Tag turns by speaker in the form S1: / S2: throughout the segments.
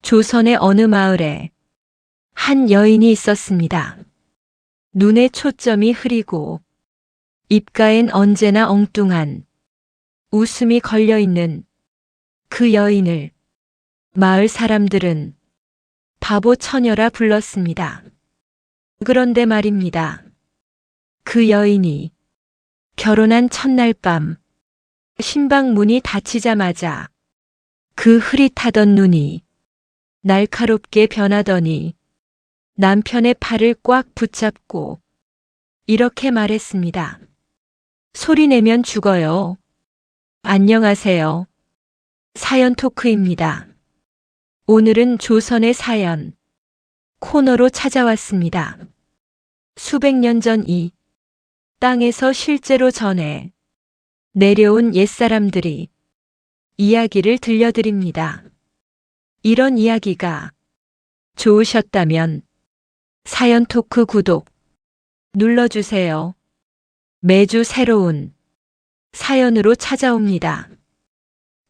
S1: 조선의 어느 마을에 한 여인이 있었습니다. 눈에 초점이 흐리고 입가엔 언제나 엉뚱한 웃음이 걸려있는 그 여인을 마을 사람들은 바보 처녀라 불렀습니다. 그런데 말입니다. 그 여인이 결혼한 첫날 밤 신방 문이 닫히자마자 그 흐릿하던 눈이 날카롭게 변하더니 남편의 팔을 꽉 붙잡고 이렇게 말했습니다. 소리내면 죽어요. 안녕하세요. 사연 토크입니다. 오늘은 조선의 사연 코너로 찾아왔습니다. 수백 년 전 이 땅에서 실제로 전해 내려온 옛사람들이 이야기를 들려드립니다. 이런 이야기가 좋으셨다면 사연 토크 구독 눌러주세요. 매주 새로운 사연으로 찾아옵니다.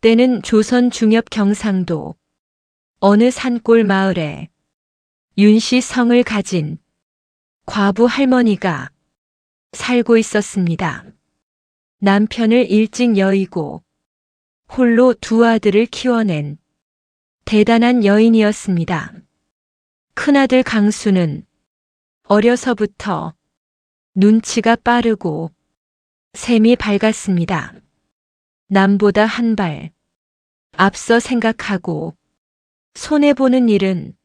S1: 때는 조선 중엽 경상도 어느 산골 마을에 윤씨 성을 가진 과부 할머니가 살고 있었습니다. 남편을 일찍 여의고 홀로 두 아들을 키워낸 대단한 여인이었습니다. 큰아들 강수는 어려서부터 눈치가 빠르고 셈이 밝았습니다. 남보다 한 발 앞서 생각하고 손해보는 일은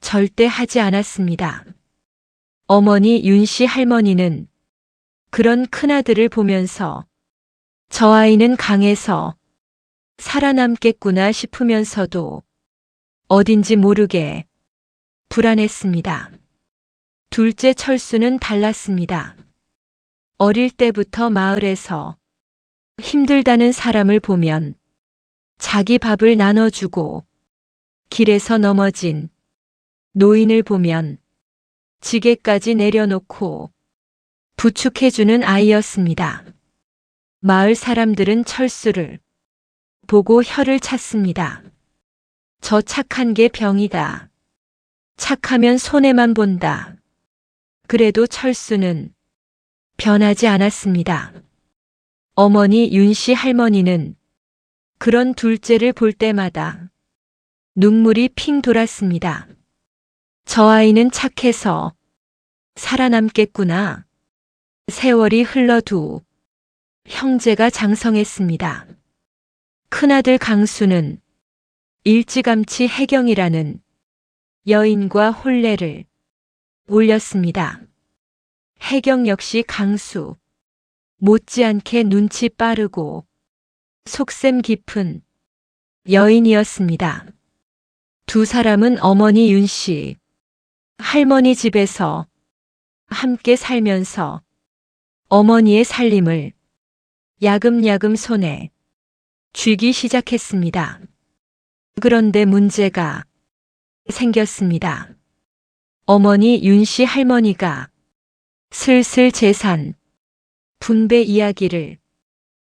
S1: 절대 하지 않았습니다. 어머니 윤씨 할머니는 그런 큰아들을 보면서 저 아이는 강해서 살아남겠구나 싶으면서도 어딘지 모르게 불안했습니다. 둘째 철수는 달랐습니다. 어릴 때부터 마을에서 힘들다는 사람을 보면 자기 밥을 나눠주고 길에서 넘어진 노인을 보면 지게까지 내려놓고 부축해주는 아이였습니다. 마을 사람들은 철수를 보고 혀를 찼습니다. 저 착한 게 병이다. 착하면 손해만 본다. 그래도 철수는 변하지 않았습니다. 어머니 윤씨 할머니는 그런 둘째를 볼 때마다 눈물이 핑 돌았습니다. 저 아이는 착해서 살아남겠구나. 세월이 흘러도 형제가 장성했습니다. 큰아들 강수는 일찌감치 혜경이라는 여인과 혼례를 올렸습니다. 혜경 역시 강수 못지않게 눈치 빠르고 속셈 깊은 여인이었습니다. 두 사람은 어머니 윤씨, 할머니 집에서 함께 살면서 어머니의 살림을 야금야금 손에 쥐기 시작했습니다. 그런데 문제가 생겼습니다. 어머니 윤씨 할머니가 슬슬 재산 분배 이야기를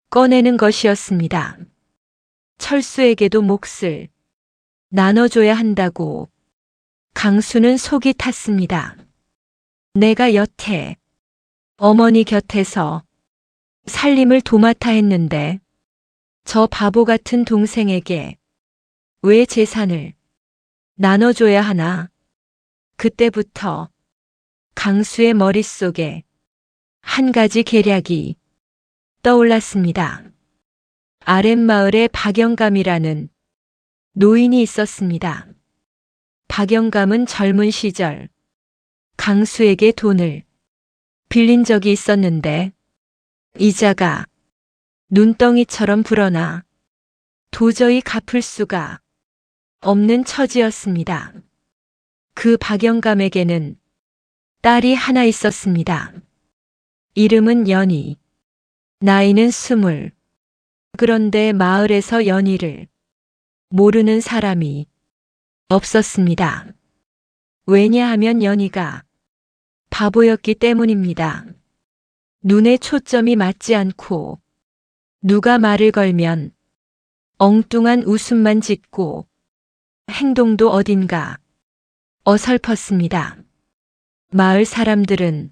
S1: 꺼내는 것이었습니다. 철수에게도 몫을 나눠줘야 한다고 강수는 속이 탔습니다. 내가 여태 어머니 곁에서 살림을 도맡아 했는데 저 바보 같은 동생에게 왜 재산을 나눠줘야 하나? 그때부터 강수의 머릿속에 한 가지 계략이 떠올랐습니다. 아랫마을에 박영감이라는 노인이 있었습니다. 박영감은 젊은 시절 강수에게 돈을 빌린 적이 있었는데 이자가 눈덩이처럼 불어나 도저히 갚을 수가 없는 처지였습니다. 그 박영감에게는 딸이 하나 있었습니다. 이름은 연희, 나이는 20. 그런데 마을에서 연희를 모르는 사람이 없었습니다. 왜냐하면 연희가 바보였기 때문입니다. 눈에 초점이 맞지 않고 누가 말을 걸면 엉뚱한 웃음만 짓고 행동도 어딘가 어설펐습니다. 마을 사람들은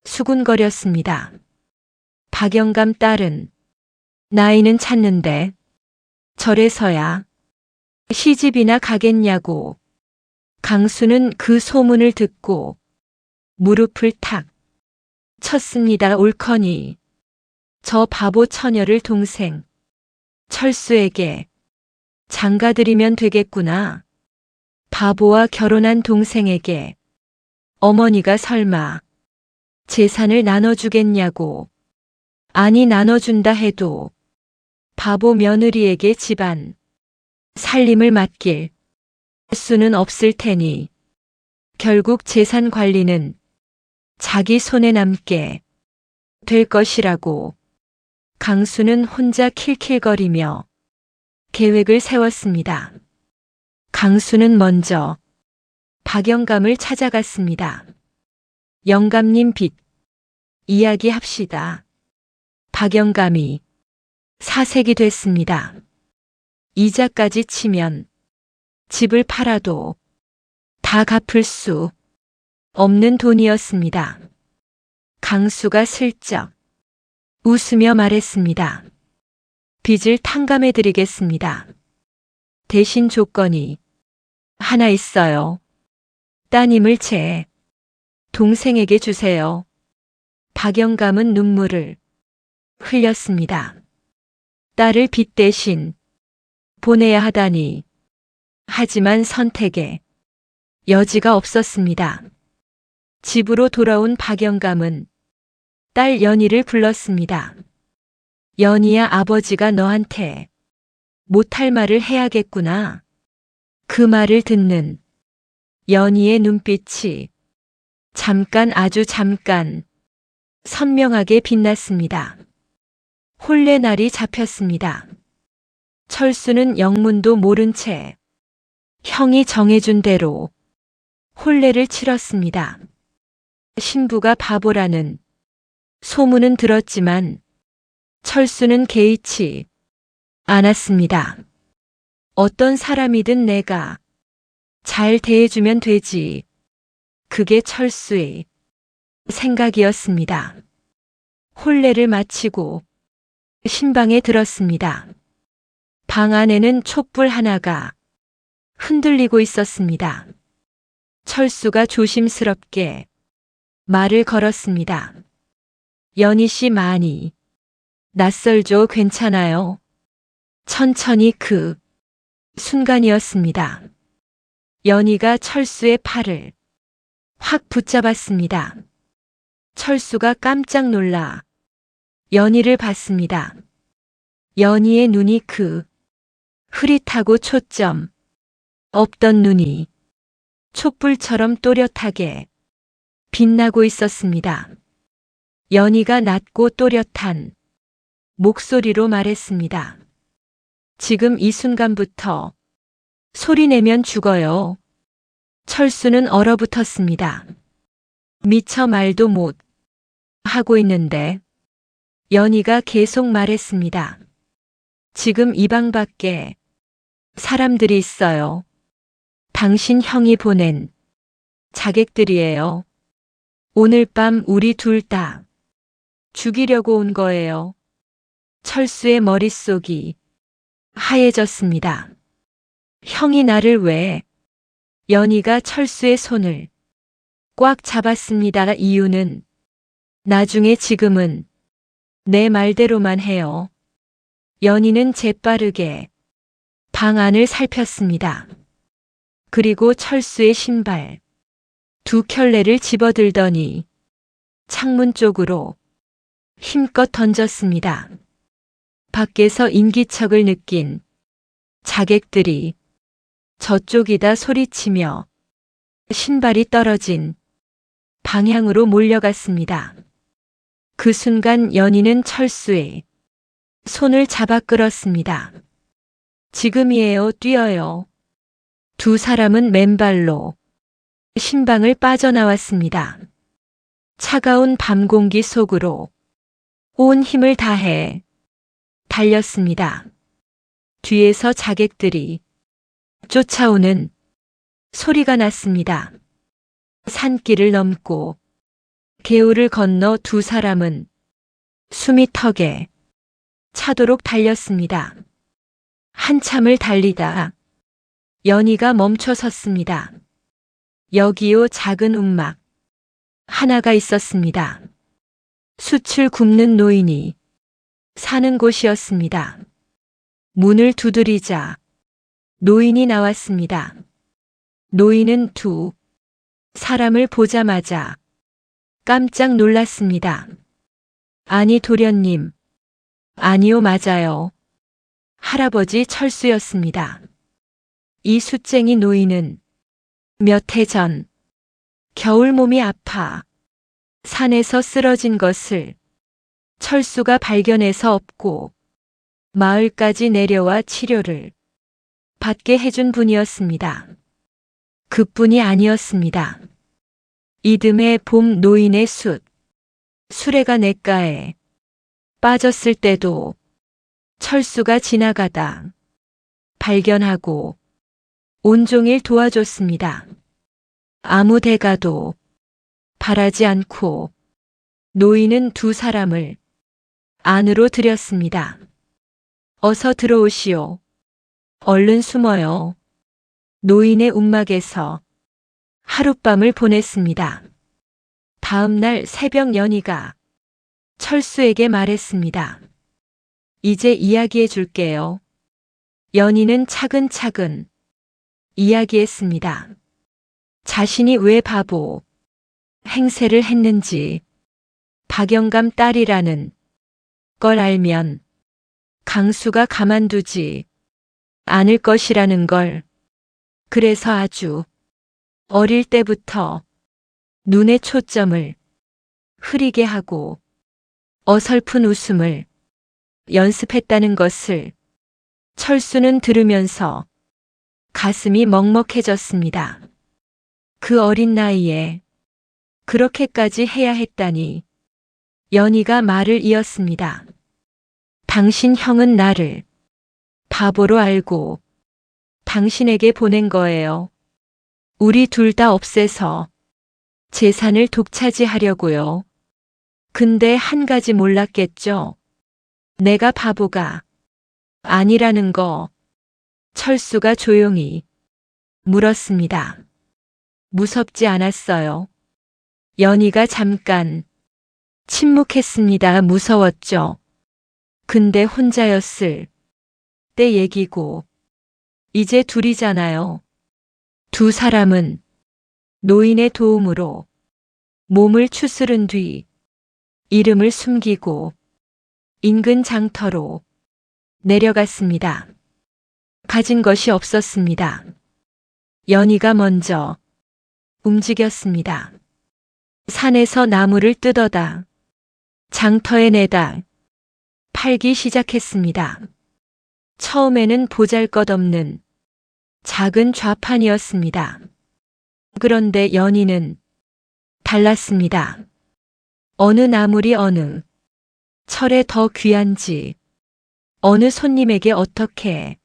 S1: 수군거렸습니다. 박영감 딸은 나이는 찼는데 저래서야 시집이나 가겠냐고. 강수는 그 소문을 듣고 무릎을 탁 쳤습니다. 옳거니 저 바보 처녀를 동생 철수에게 장가들이면 되겠구나. 바보와 결혼한 동생에게 어머니가 설마 재산을 나눠주겠냐고. 아니 나눠준다 해도 바보 며느리에게 집안 살림을 맡길 수는 없을 테니 결국 재산 관리는 자기 손에 남게 될 것이라고. 강수는 혼자 킬킬거리며 계획을 세웠습니다. 강수는 먼저 박영감을 찾아갔습니다. 영감님 빚 이야기합시다. 박영감이 사색이 됐습니다. 이자까지 치면 집을 팔아도 다 갚을 수 없는 돈이었습니다. 강수가 슬쩍 웃으며 말했습니다. 빚을 탕감해 드리겠습니다. 대신 조건이 하나 있어요. 따님을 제 동생에게 주세요. 박영감은 눈물을 흘렸습니다. 딸을 빚 대신 보내야 하다니. 하지만 선택에 여지가 없었습니다. 집으로 돌아온 박영감은 딸 연희를 불렀습니다. 연희야, 아버지가 너한테 못할 말을 해야겠구나. 그 말을 듣는 연희의 눈빛이 잠깐, 아주 잠깐 선명하게 빛났습니다. 혼례 날이 잡혔습니다. 철수는 영문도 모른 채 형이 정해준 대로 혼례를 치렀습니다. 신부가 바보라는 소문은 들었지만 철수는 개의치 않았습니다. 어떤 사람이든 내가 잘 대해주면 되지. 그게 철수의 생각이었습니다. 혼례를 마치고 신방에 들었습니다. 방 안에는 촛불 하나가 흔들리고 있었습니다. 철수가 조심스럽게 말을 걸었습니다. 연희 씨 많이 낯설죠? 괜찮아요. 천천히. 그 순간이었습니다. 연희가 철수의 팔을 확 붙잡았습니다. 철수가 깜짝 놀라 연희를 봤습니다. 연희의 눈이 그 흐릿하고 초점 없던 눈이 촛불처럼 또렷하게 빛나고 있었습니다. 연희가 낮고 또렷한 목소리로 말했습니다. 지금 이 순간부터 소리내면 죽어요. 철수는 얼어붙었습니다. 미처 말도 못 하고 있는데 연희가 계속 말했습니다. 지금 이 방 밖에 사람들이 있어요. 당신 형이 보낸 자객들이에요. 오늘 밤 우리 둘 다 죽이려고 온 거예요. 철수의 머릿속이 하얘졌습니다. 형이 나를 왜? 연희가 철수의 손을 꽉 잡았습니다. 이유는 나중에, 지금은 내 말대로만 해요. 연희는 재빠르게 방 안을 살폈습니다. 그리고 철수의 신발 두 켤레를 집어들더니 창문 쪽으로 힘껏 던졌습니다. 밖에서 인기척을 느낀 자객들이 저쪽이다 소리치며 신발이 떨어진 방향으로 몰려갔습니다. 그 순간 연희는 철수의 손을 잡아 끌었습니다. 지금이에요. 뛰어요. 두 사람은 맨발로 신방을 빠져나왔습니다. 차가운 밤 공기 속으로 온 힘을 다해 달렸습니다. 뒤에서 자객들이 쫓아오는 소리가 났습니다. 산길을 넘고 개울을 건너 두 사람은 숨이 턱에 차도록 달렸습니다. 한참을 달리다 연희가 멈춰 섰습니다. 여기요 작은 움막 하나가 있었습니다. 숯을 굽는 노인이 사는 곳이었습니다. 문을 두드리자 노인이 나왔습니다. 노인은 두 사람을 보자마자 깜짝 놀랐습니다. 아니 도련님, 아니요 맞아요. 할아버지 철수였습니다. 이 숫쟁이 노인은 몇 해 전 겨울 몸이 아파 산에서 쓰러진 것을 철수가 발견해서 업고 마을까지 내려와 치료를 받게 해준 분이었습니다. 그뿐이 아니었습니다. 이듬해 봄 노인의 수레가 냇가에 빠졌을 때도 철수가 지나가다 발견하고 온종일 도와줬습니다. 아무 대가도 바라지 않고 노인은 두 사람을 안으로 들였습니다. 어서 들어오시오. 얼른 숨어요. 노인의 움막에서 하룻밤을 보냈습니다. 다음 날 새벽 연희가 철수에게 말했습니다. 이제 이야기해 줄게요. 연희는 차근차근 이야기했습니다. 자신이 왜 바보 행세를 했는지, 박영감 딸이라는 걸 알면 강수가 가만두지 않을 것이라는 걸, 그래서 아주 어릴 때부터 눈에 초점을 흐리게 하고 어설픈 웃음을 연습했다는 것을 철수는 들으면서 가슴이 먹먹해졌습니다. 그 어린 나이에 그렇게까지 해야 했다니. 연희가 말을 이었습니다. 당신 형은 나를 바보로 알고 당신에게 보낸 거예요. 우리 둘 다 없애서 재산을 독차지하려고요. 근데 한 가지 몰랐겠죠. 내가 바보가 아니라는 거. 철수가 조용히 물었습니다. 무섭지 않았어요. 연희가 잠깐 침묵했습니다. 무서웠죠. 근데 혼자였을 때 얘기고, 이제 둘이잖아요. 두 사람은 노인의 도움으로 몸을 추스른 뒤 이름을 숨기고 인근 장터로 내려갔습니다. 가진 것이 없었습니다. 연희가 먼저 움직였습니다. 산에서 나무를 뜯어다 장터에 내다 팔기 시작했습니다. 처음에는 보잘것없는 작은 좌판이었습니다. 그런데 연희는 달랐습니다. 어느 나물이 어느 철에 더 귀한지, 어느 손님에게 어떻게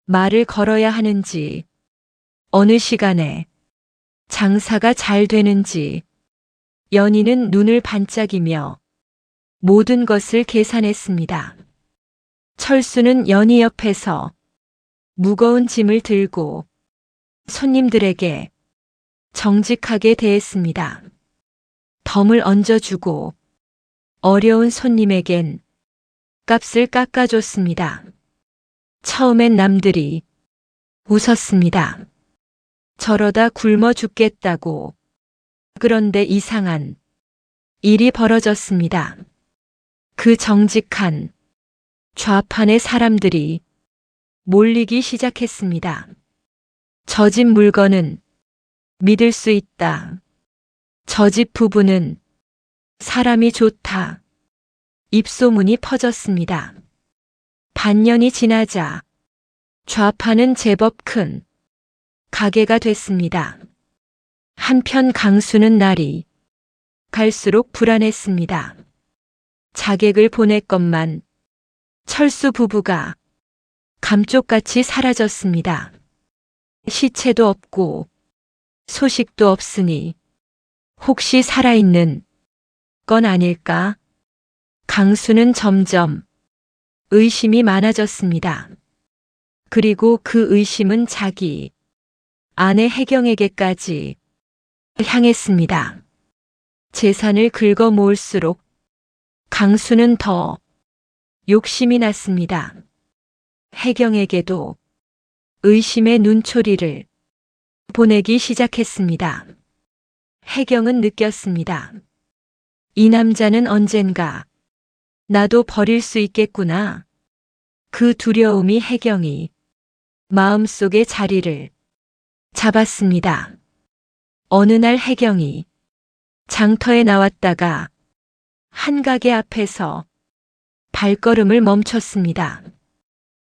S1: 말을 걸어야 하는지, 어느 시간에 장사가 잘 되는지, 연희는 눈을 반짝이며 모든 것을 계산했습니다. 철수는 연희 옆에서 무거운 짐을 들고 손님들에게 정직하게 대했습니다. 덤을 얹어주고 어려운 손님에겐 값을 깎아줬습니다. 처음엔 남들이 웃었습니다. 저러다 굶어 죽겠다고. 그런데 이상한 일이 벌어졌습니다. 그 정직한 좌판의 사람들이 몰리기 시작했습니다. 저 집 물건은 믿을 수 있다. 저 집 부부는 사람이 좋다. 입소문이 퍼졌습니다. 반년이 지나자 좌판은 제법 큰 가게가 됐습니다. 한편 강수는 날이 갈수록 불안했습니다. 자객을 보냈건만 철수 부부가 감쪽같이 사라졌습니다. 시체도 없고 소식도 없으니 혹시 살아있는 건 아닐까? 강수는 점점 의심이 많아졌습니다. 그리고 그 의심은 자기 아내 혜경에게까지 향했습니다. 재산을 긁어 모을수록 강수는 더 욕심이 났습니다. 혜경에게도 의심의 눈초리를 보내기 시작했습니다. 혜경은 느꼈습니다. 이 남자는 언젠가 나도 버릴 수 있겠구나. 그 두려움이 혜경이 마음속에 자리를 잡았습니다. 어느 날 혜경이 장터에 나왔다가 한 가게 앞에서 발걸음을 멈췄습니다.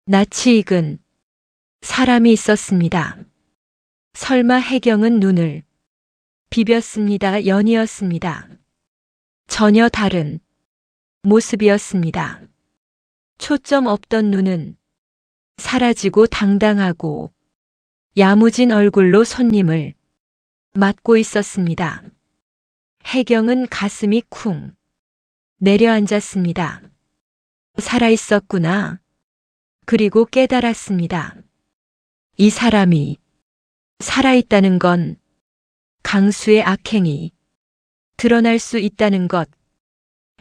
S1: 낯이 익은 사람이 있었습니다. 설마 혜경은 눈을 비볐습니다. 연이었습니다. 전혀 다른 모습이었습니다. 초점 없던 눈은 사라지고 당당하고 야무진 얼굴로 손님을 맞고 있었습니다. 혜경은 가슴이 쿵 내려앉았습니다. 살아있었구나. 그리고 깨달았습니다. 이 사람이 살아있다는 건 강수의 악행이 드러날 수 있다는 것.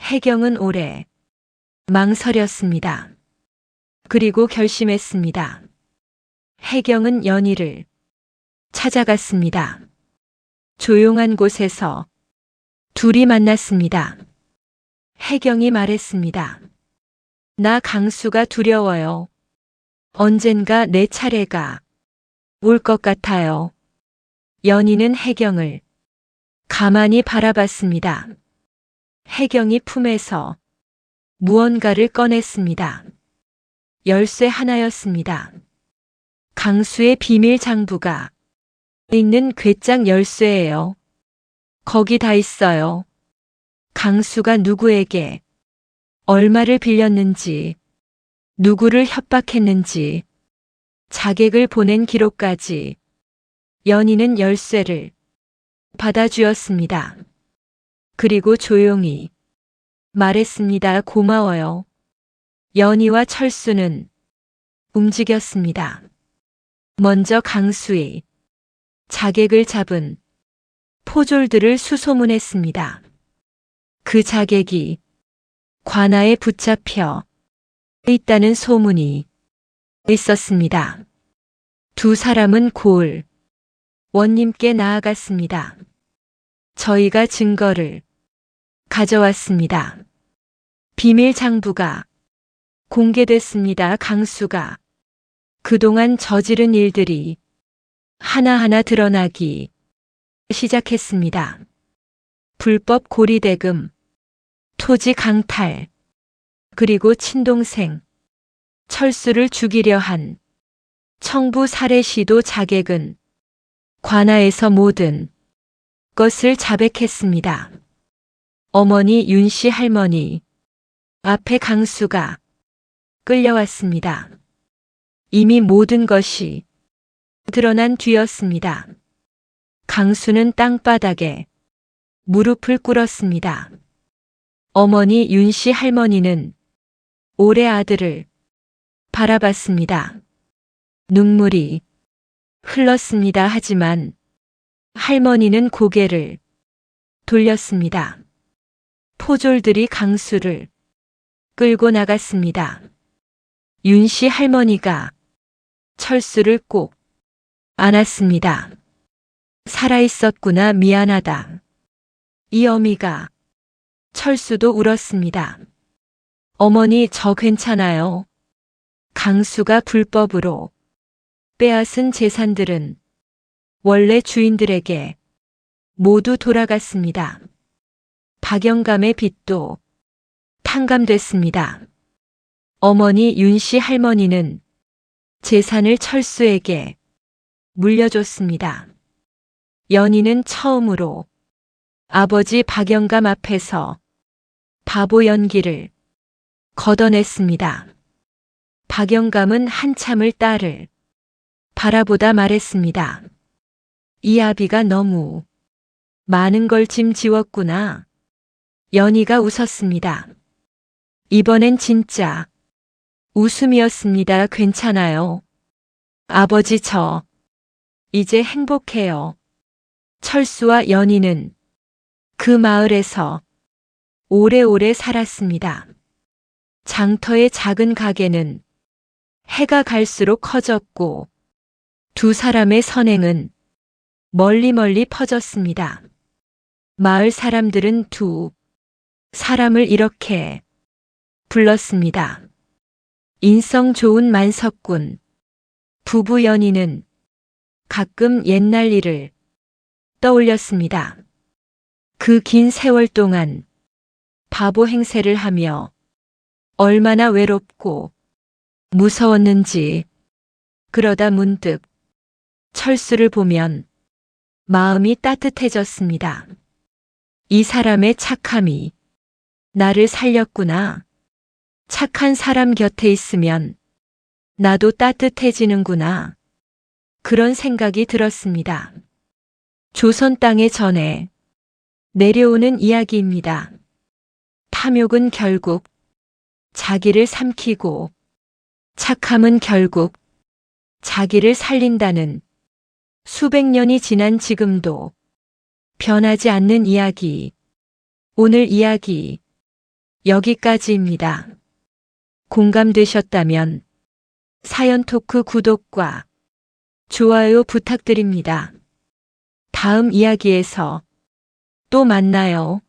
S1: 혜경은 오래 망설였습니다. 그리고 결심했습니다. 혜경은 연희를 찾아갔습니다. 조용한 곳에서 둘이 만났습니다. 혜경이 말했습니다. 나 강수가 두려워요. 언젠가 내 차례가 올 것 같아요. 연희는 혜경을 가만히 바라봤습니다. 혜경이 품에서 무언가를 꺼냈습니다. 열쇠 하나였습니다. 강수의 비밀 장부가 있는 괴짝 열쇠예요. 거기 다 있어요. 강수가 누구에게 얼마를 빌렸는지, 누구를 협박했는지, 자객을 보낸 기록까지. 연희는 열쇠를 받아주었습니다. 그리고 조용히 말했습니다. 고마워요. 연희와 철수는 움직였습니다. 먼저 강수의 자객을 잡은 포졸들을 수소문했습니다. 그 자객이 관아에 붙잡혀 있다는 소문이 있었습니다. 두 사람은 고을 원님께 나아갔습니다. 저희가 증거를 가져왔습니다. 비밀 장부가 공개됐습니다. 강수가 그동안 저지른 일들이 하나하나 드러나기 시작했습니다. 불법 고리대금, 토지 강탈, 그리고 친동생 철수를 죽이려 한 청부 살해 시도. 자객은 관아에서 모든 것을 자백했습니다. 어머니 윤씨 할머니 앞에 강수가 끌려왔습니다. 이미 모든 것이 드러난 뒤였습니다. 강수는 땅바닥에 무릎을 꿇었습니다. 어머니 윤씨 할머니는 올해 아들을 바라봤습니다. 눈물이 흘렀습니다. 하지만 할머니는 고개를 돌렸습니다. 포졸들이 강수를 끌고 나갔습니다. 윤씨 할머니가 철수를 꼭 안았습니다. 살아있었구나. 미안하다. 이 어미가 철수도 울었습니다. 어머니 저 괜찮아요. 강수가 불법으로 빼앗은 재산들은 원래 주인들에게 모두 돌아갔습니다. 박영감의 빚도 탕감됐습니다. 어머니 윤씨 할머니는 재산을 철수에게 물려줬습니다. 연희는 처음으로 아버지 박영감 앞에서 바보 연기를 걷어냈습니다. 박영감은 한참을 딸을 바라보다 말했습니다. 이 아비가 너무 많은 걸 짐지웠구나. 연희가 웃었습니다. 이번엔 진짜 웃음이었습니다. 괜찮아요. 아버지 저 이제 행복해요. 철수와 연희는 그 마을에서 오래오래 살았습니다. 장터의 작은 가게는 해가 갈수록 커졌고 두 사람의 선행은 멀리 퍼졌습니다. 마을 사람들은 두 사람을 이렇게 불렀습니다. 인성 좋은 만석군. 부부 연희는 가끔 옛날 일을 떠올렸습니다. 그 긴 세월 동안 바보 행세를 하며 얼마나 외롭고 무서웠는지. 그러다 문득 철수를 보면 마음이 따뜻해졌습니다. 이 사람의 착함이 나를 살렸구나. 착한 사람 곁에 있으면 나도 따뜻해지는구나. 그런 생각이 들었습니다. 조선 땅에 전해 내려오는 이야기입니다. 탐욕은 결국 자기를 삼키고 착함은 결국 자기를 살린다는 수백 년이 지난 지금도 변하지 않는 이야기. 오늘 이야기 여기까지입니다. 공감되셨다면 사연토크 구독과 좋아요 부탁드립니다. 다음 이야기에서 또 만나요.